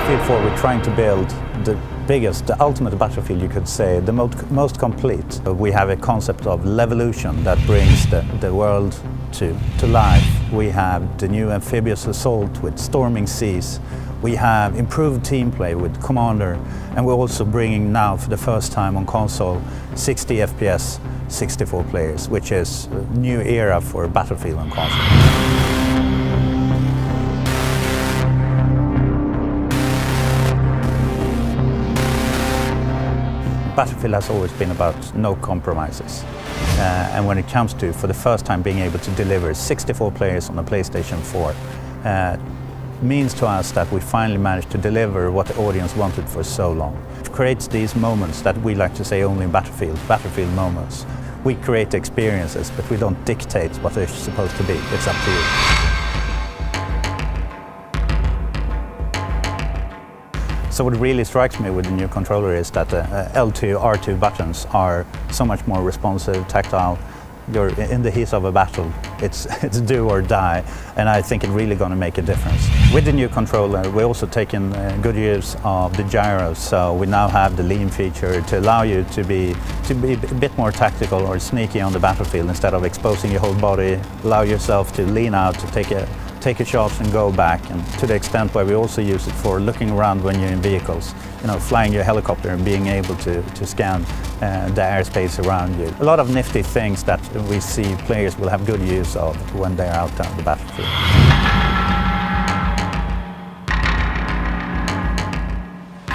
Battlefield 4, we're trying to build the biggest, the ultimate battlefield, you could say, the most complete. We have a concept of levolution that brings the world to life. We have the new amphibious assault with storming seas. We have improved team play with Commander, and we're also bringing now, for the first time on console, 60 FPS, 64 players, which is a new era for Battlefield on console. Battlefield has always been about no compromises. And when it comes to, for the first time, being able to deliver 64 players on a PlayStation 4, means to us that we finally managed to deliver what the audience wanted for so long. It creates these moments that we like to say only in Battlefield moments. We create experiences, but we don't dictate what they're supposed to be. It's up to you. So what really strikes me with the new controller is that the L2, R2 buttons are so much more responsive, tactile. You're in the heat of a battle. It's do or die, and I think it's really going to make a difference. With the new controller, we're also taking good use of the gyros. So we now have the lean feature to allow you to be a bit more tactical or sneaky on the battlefield instead of exposing your whole body. Allow yourself to lean out, to take a shot and go back, and to the extent where we also use it for looking around when you're in vehicles, flying your helicopter and being able to scan the airspace around you. A lot of nifty things that we see players will have good use of when they're out on the battlefield.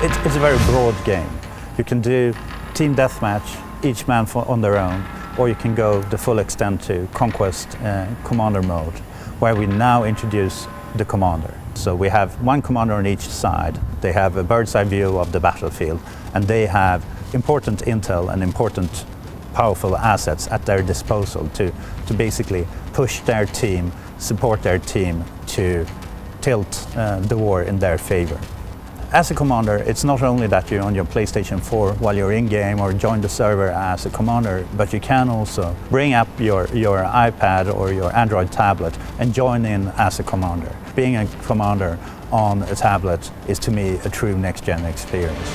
It's a very broad game. You can do team deathmatch, each man on their own, or you can go the full extent to Conquest Commander mode, where we now introduce the Commander. So we have one Commander on each side. They have a bird's eye view of the battlefield, and they have important intel and important powerful assets at their disposal to basically push their team, support their team to tilt the war in their favor. As a commander, it's not only that you're on your PlayStation 4 while you're in-game or join the server as a commander, but you can also bring up your iPad or your Android tablet and join in as a commander. Being a commander on a tablet is, to me, a true next-gen experience.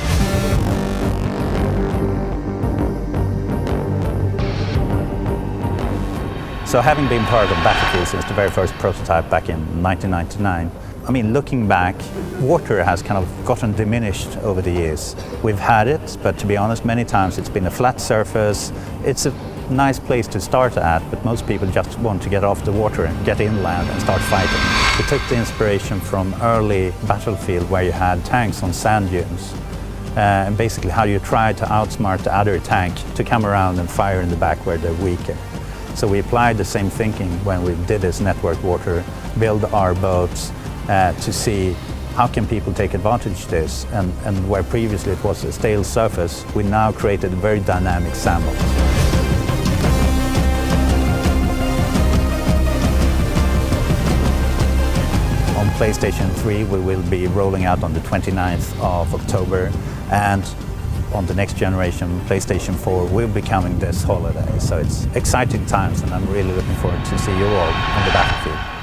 So having been part of Battlefield since the very first prototype back in 1999, I mean, looking back, water has kind of gotten diminished over the years. We've had it, but to be honest, many times it's been a flat surface. It's a nice place to start at, but most people just want to get off the water and get inland and start fighting. We took the inspiration from early Battlefield, where you had tanks on sand dunes, and basically how you try to outsmart the other tank to come around and fire in the back where they're weaker. So we applied the same thinking when we did this network warfare, build our boats, to see how can people take advantage of this, and where previously it was a stale surface, we now created a very dynamic sandbox. On PlayStation 3 we will be rolling out on the 29th of October, and on the next generation, PlayStation 4, will be coming this holiday. So it's exciting times, and I'm really looking forward to see you all on the battlefield.